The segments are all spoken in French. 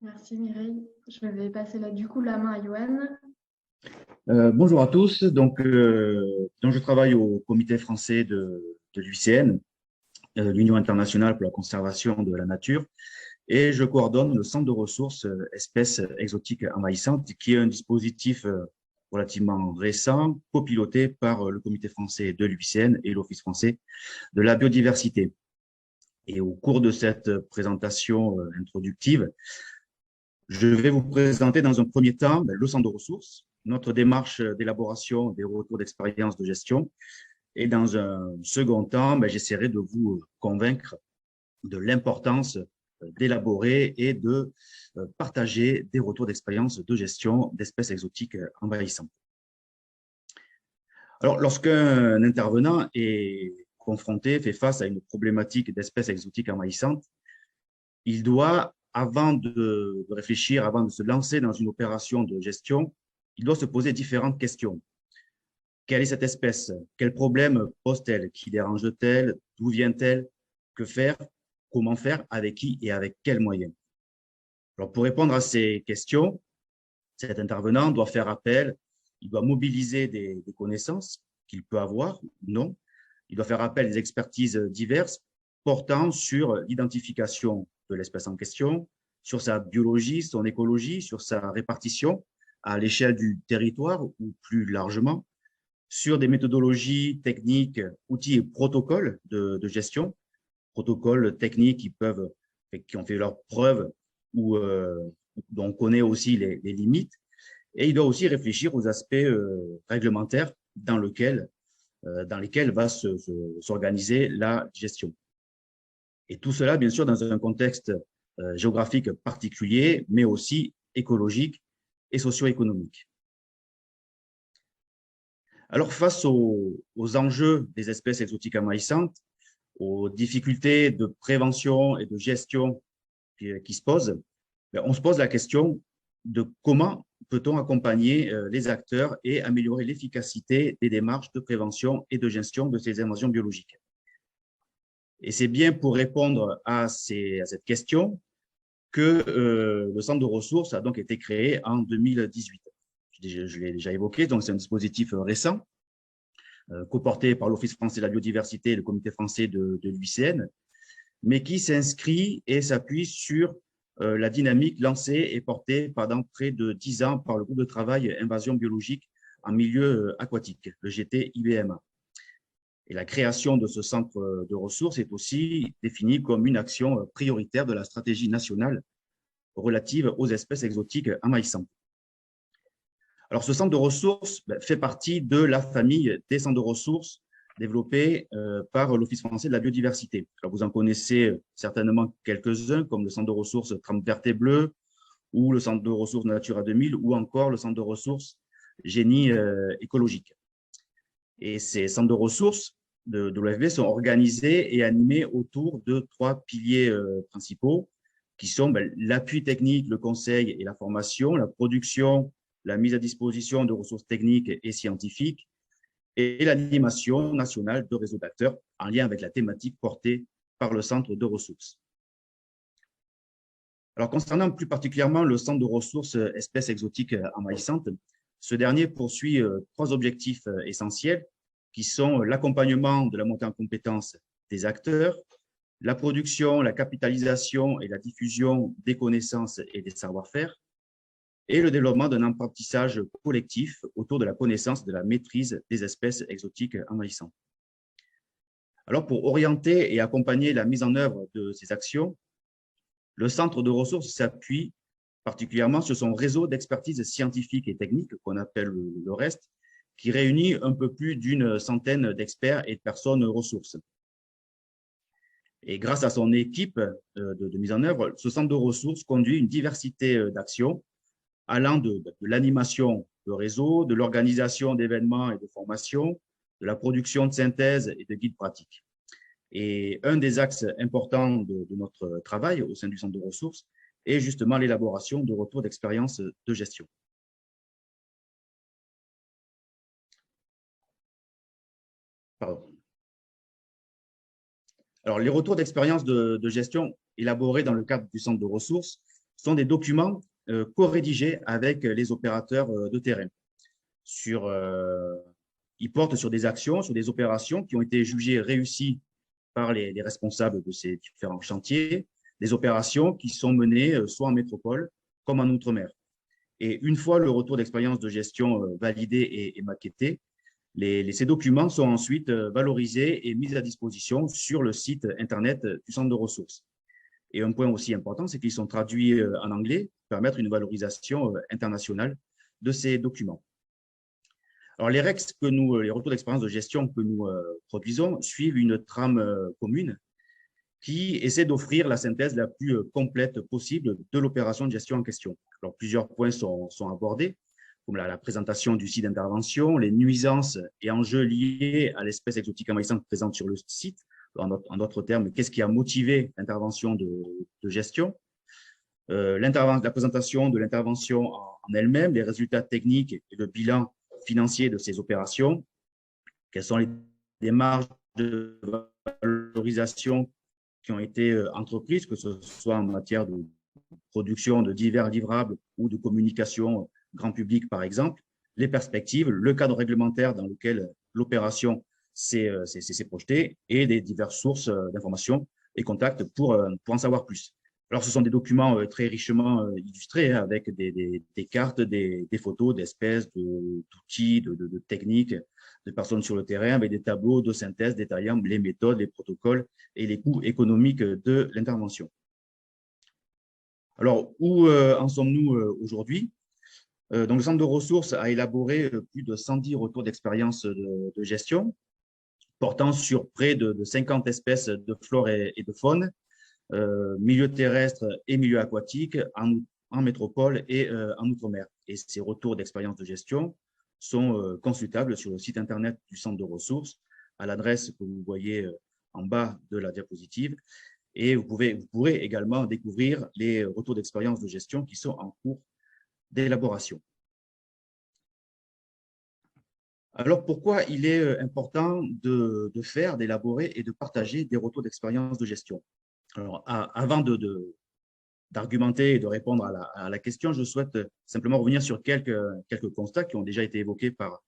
Merci Mireille. Je vais passer là du coup la main à Yoann. Bonjour à tous. Donc je travaille au comité français de l'UICN, l'Union internationale pour la conservation de la nature, et je coordonne le centre de ressources espèces exotiques envahissantes, qui est un dispositif relativement récent, copiloté par le comité français de l'UICN et l'Office français de la biodiversité. Et au cours de cette présentation introductive, je vais vous présenter dans un premier temps le centre de ressources, notre démarche d'élaboration des retours d'expérience de gestion. Et dans un second temps, j'essaierai de vous convaincre de l'importance d'élaborer et de partager des retours d'expérience de gestion d'espèces exotiques envahissantes. Alors, lorsqu'un intervenant est confronté, fait face à une problématique d'espèces exotiques envahissantes, il doit, avant de réfléchir, avant de se lancer dans une opération de gestion, il doit se poser différentes questions. Quelle est cette espèce? Quel problème pose-t-elle? Qui dérange-t-elle? D'où vient-elle? Que faire? Comment faire? Avec qui et avec quels moyens? Alors, pour répondre à ces questions, cet intervenant doit faire appel, il doit mobiliser des connaissances qu'il peut avoir ou non. Il doit faire appel à des expertises diverses portant sur l'identification de l'espèce en question, sur sa biologie, son écologie, sur sa répartition à l'échelle du territoire ou plus largement, sur des méthodologies, techniques, outils et protocoles de gestion, protocoles techniques qui ont fait leurs preuves ou dont on connaît aussi les limites. Et il doit aussi réfléchir aux aspects réglementaires dans lesquels va s'organiser la gestion. Et tout cela, bien sûr, dans un contexte géographique particulier, mais aussi écologique et socio-économique. Alors, face aux enjeux des espèces exotiques envahissantes, aux difficultés de prévention et de gestion qui se posent, on se pose la question de comment peut-on accompagner les acteurs et améliorer l'efficacité des démarches de prévention et de gestion de ces invasions biologiques. Et c'est bien pour répondre à cette question que le centre de ressources a donc été créé en 2018. Je l'ai déjà évoqué, donc c'est un dispositif récent, coporté par l'Office français de la biodiversité et le comité français de l'UICN, mais qui s'inscrit et s'appuie sur la dynamique lancée et portée pendant près de 10 ans par le groupe de travail Invasion biologique en milieu aquatique, le GT-IBMA. Et la création de ce centre de ressources est aussi définie comme une action prioritaire de la stratégie nationale relative aux espèces exotiques envahissantes. Alors, ce centre de ressources fait partie de la famille des centres de ressources développés par l'Office français de la biodiversité. Alors, vous en connaissez certainement quelques-uns, comme le centre de ressources Trame verte et bleue, ou le centre de ressources Natura 2000, ou encore le centre de ressources Génie écologique. Et ces centres de ressources de l'OFB sont organisés et animés autour de 3 piliers principaux, qui sont l'appui technique, le conseil et la formation, la production, la mise à disposition de ressources techniques et scientifiques, et l'animation nationale de réseaux d'acteurs en lien avec la thématique portée par le centre de ressources. Alors, concernant plus particulièrement le centre de ressources espèces exotiques envahissantes, ce dernier poursuit 3 objectifs essentiels qui sont l'accompagnement de la montée en compétences des acteurs, la production, la capitalisation et la diffusion des connaissances et des savoir-faire, et le développement d'un apprentissage collectif autour de la connaissance de la maîtrise des espèces exotiques envahissantes. Alors, pour orienter et accompagner la mise en œuvre de ces actions, le centre de ressources s'appuie particulièrement sur son réseau d'expertise scientifique et technique, qu'on appelle le REST, qui réunit un peu plus d'une centaine d'experts et de personnes ressources. Et grâce à son équipe de mise en œuvre, ce centre de ressources conduit une diversité d'actions allant de l'animation de réseau, de l'organisation d'événements et de formations, de la production de synthèse et de guides pratiques. Et un des axes importants de notre travail au sein du centre de ressources est justement l'élaboration de retours d'expérience de gestion. Pardon. Alors, les retours d'expérience de gestion élaborés dans le cadre du centre de ressources sont des documents co-rédigés avec les opérateurs de terrain. Ils portent sur des actions, sur des opérations qui ont été jugées réussies par les responsables de ces différents chantiers, des opérations qui sont menées soit en métropole comme en outre-mer. Et une fois le retour d'expérience de gestion validé et maquetté, ces documents sont ensuite valorisés et mis à disposition sur le site Internet du centre de ressources. Et un point aussi important, c'est qu'ils sont traduits en anglais pour permettre une valorisation internationale de ces documents. Alors, les REX les retours d'expérience de gestion que nous produisons suivent une trame commune qui essaie d'offrir la synthèse la plus complète possible de l'opération de gestion en question. Alors, plusieurs points sont abordés, comme la présentation du site d'intervention, les nuisances et enjeux liés à l'espèce exotique envahissante présente sur le site. En d'autres termes, qu'est-ce qui a motivé l'intervention de gestion, la présentation de l'intervention en elle-même, les résultats techniques et le bilan financier de ces opérations, quelles sont les démarches de valorisation qui ont été entreprises, que ce soit en matière de production de divers livrables ou de communication grand public, par exemple, les perspectives, le cadre réglementaire dans lequel l'opération s'est projetée et des diverses sources d'informations et contacts pour en savoir plus. Alors, ce sont des documents très richement illustrés avec des cartes, des photos d'espèces, d'outils, de techniques, de personnes sur le terrain avec des tableaux de synthèse détaillant les méthodes, les protocoles et les coûts économiques de l'intervention. Alors, où en sommes-nous aujourd'hui? Donc, le centre de ressources a élaboré plus de 110 retours d'expérience de gestion portant sur près de 50 espèces de flore et de faune, milieu terrestre et milieu aquatique en métropole et en outre-mer. Et ces retours d'expérience de gestion sont consultables sur le site Internet du centre de ressources à l'adresse que vous voyez en bas de la diapositive. Et vous pourrez également découvrir les retours d'expérience de gestion qui sont en cours d'élaboration. Alors, pourquoi il est important d'élaborer et de partager des retours d'expérience de gestion? Alors, avant d'argumenter et de répondre à la question, je souhaite simplement revenir sur quelques constats qui ont déjà été évoqués par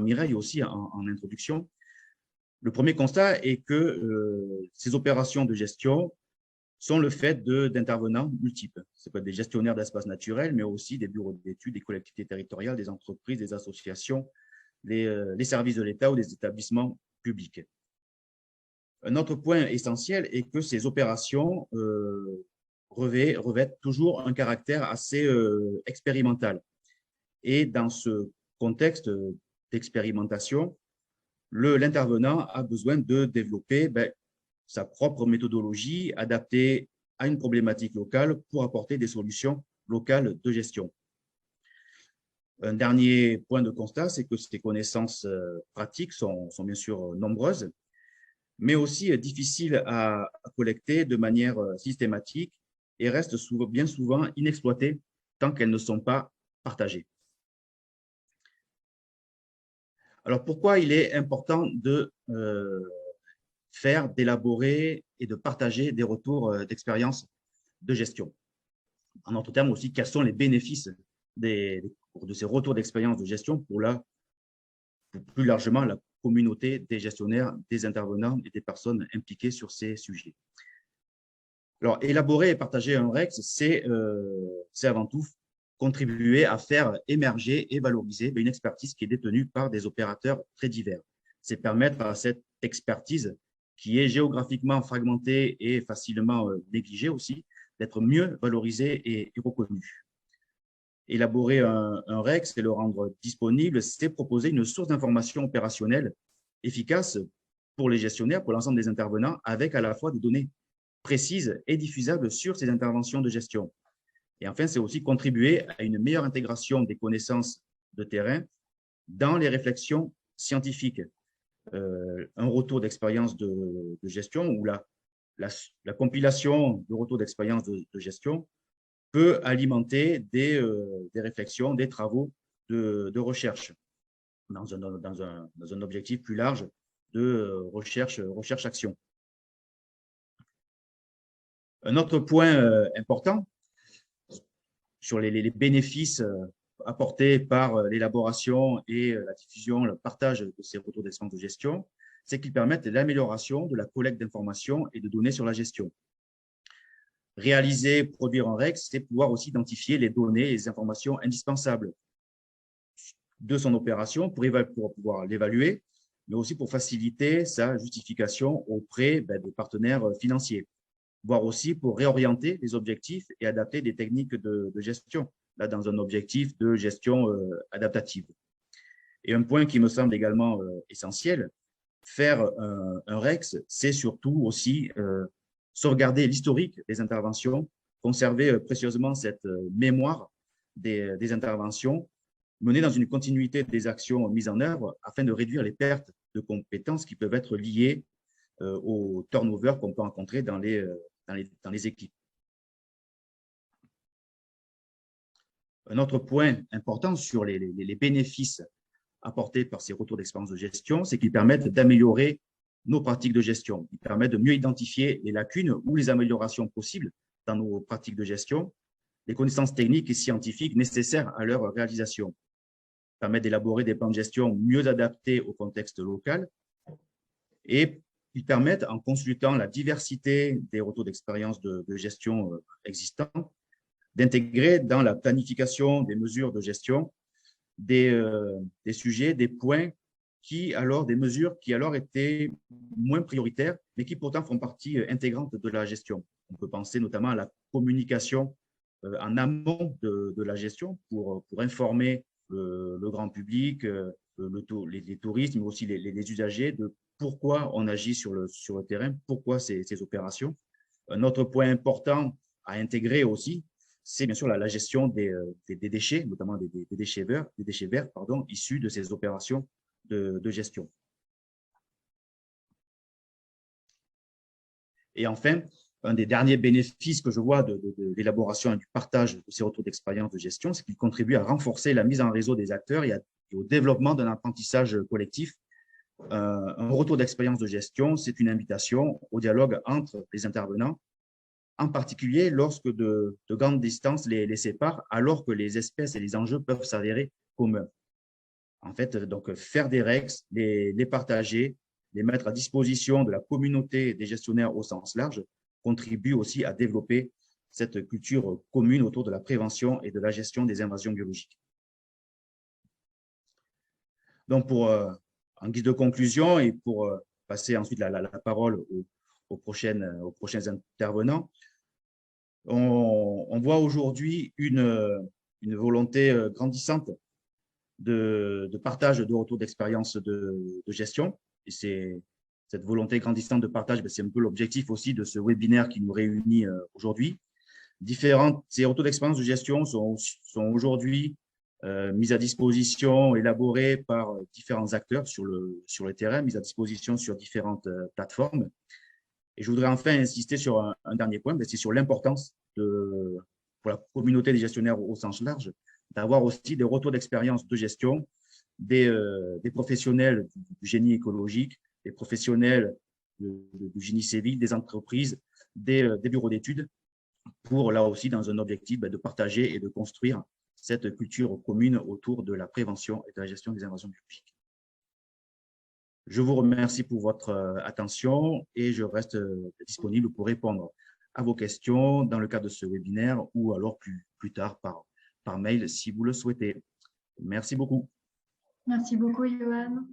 Mireille aussi en introduction. Le premier constat est que ces opérations de gestion sont le fait d'intervenants multiples. Ce peut être des gestionnaires d'espaces naturels, mais aussi des bureaux d'études, des collectivités territoriales, des entreprises, des associations, les services de l'État ou des établissements publics. Un autre point essentiel est que ces opérations revêtent toujours un caractère assez expérimental. Et dans ce contexte d'expérimentation, l'intervenant a besoin de développer sa propre méthodologie adaptée à une problématique locale pour apporter des solutions locales de gestion. Un dernier point de constat, c'est que ces connaissances pratiques sont bien sûr nombreuses, mais aussi difficiles à collecter de manière systématique et restent bien souvent inexploitées tant qu'elles ne sont pas partagées. Alors, pourquoi il est important d'élaborer et de partager des retours d'expérience de gestion? En d'autres termes aussi, quels sont les bénéfices de ces retours d'expérience de gestion pour plus largement la communauté des gestionnaires, des intervenants et des personnes impliquées sur ces sujets? Alors, élaborer et partager un REX, c'est avant tout contribuer à faire émerger et valoriser une expertise qui est détenue par des opérateurs très divers. C'est permettre à cette expertise qui est géographiquement fragmentée et facilement négligée aussi, d'être mieux valorisée et reconnue. Élaborer un REX et le rendre disponible, c'est proposer une source d'information opérationnelle efficace pour les gestionnaires, pour l'ensemble des intervenants, avec à la fois des données précises et diffusables sur ces interventions de gestion. Et enfin, c'est aussi contribuer à une meilleure intégration des connaissances de terrain dans les réflexions scientifiques. Un retour d'expérience de gestion ou la compilation de retours d'expérience de gestion peut alimenter des réflexions, des travaux de recherche dans un objectif plus large de recherche-action. Un autre point important sur les bénéfices apportés par l'élaboration et la diffusion, le partage de ces retours d'expérience de gestion, c'est qu'ils permettent l'amélioration de la collecte d'informations et de données sur la gestion. Réaliser, produire un REX, c'est pouvoir aussi identifier les données et les informations indispensables de son opération pour pouvoir l'évaluer, mais aussi pour faciliter sa justification auprès des partenaires financiers, voire aussi pour réorienter les objectifs et adapter des techniques de gestion, là, dans un objectif de gestion adaptative. Et un point qui me semble également essentiel, faire un REX, c'est surtout aussi sauvegarder l'historique des interventions, conserver précieusement cette mémoire des interventions, mener dans une continuité des actions mises en œuvre afin de réduire les pertes de compétences qui peuvent être liées au turnover qu'on peut rencontrer dans les équipes. Un autre point important sur les bénéfices apportés par ces retours d'expérience de gestion, c'est qu'ils permettent d'améliorer nos pratiques de gestion. Ils permettent de mieux identifier les lacunes ou les améliorations possibles dans nos pratiques de gestion, les connaissances techniques et scientifiques nécessaires à leur réalisation. Ils permettent d'élaborer des plans de gestion mieux adaptés au contexte local et ils permettent, en consultant la diversité des retours d'expérience de gestion existants, d'intégrer dans la planification des mesures de gestion des sujets, des points des mesures qui alors étaient moins prioritaires, mais qui pourtant font partie intégrante de la gestion. On peut penser notamment à la communication en amont de la gestion pour informer le grand public, les touristes, mais aussi les usagers de pourquoi on agit sur le terrain, pourquoi ces opérations. Un autre point important à intégrer aussi, c'est bien sûr la gestion des déchets, notamment des déchets verts, issus de ces opérations de gestion. Et enfin, un des derniers bénéfices que je vois de l'élaboration et du partage de ces retours d'expérience de gestion, c'est qu'il contribue à renforcer la mise en réseau des acteurs et au développement d'un apprentissage collectif. Un retour d'expérience de gestion, c'est une invitation au dialogue entre les intervenants, en particulier lorsque de grandes distances les séparent, alors que les espèces et les enjeux peuvent s'avérer communs. En fait, donc, faire des REX, les partager, les mettre à disposition de la communauté des gestionnaires au sens large, contribue aussi à développer cette culture commune autour de la prévention et de la gestion des invasions biologiques. Donc, en guise de conclusion et pour passer ensuite la parole aux prochains intervenants, on voit aujourd'hui une volonté grandissante de partage de retours d'expérience de gestion. Et cette volonté grandissante de partage, c'est un peu l'objectif aussi de ce webinaire qui nous réunit aujourd'hui. Ces retours d'expérience de gestion sont aujourd'hui mis à disposition, élaborés par différents acteurs sur le terrain, mis à disposition sur différentes plateformes. Et je voudrais enfin insister sur un dernier point, c'est sur l'importance pour la communauté des gestionnaires au sens large, d'avoir aussi des retours d'expérience de gestion des professionnels du génie écologique, des professionnels du génie civil, des entreprises, des bureaux d'études, pour là aussi, dans un objectif de partager et de construire cette culture commune autour de la prévention et de la gestion des invasions biologiques. Je vous remercie pour votre attention et je reste disponible pour répondre à vos questions dans le cadre de ce webinaire ou alors plus tard par mail si vous le souhaitez. Merci beaucoup. Merci beaucoup, Johan.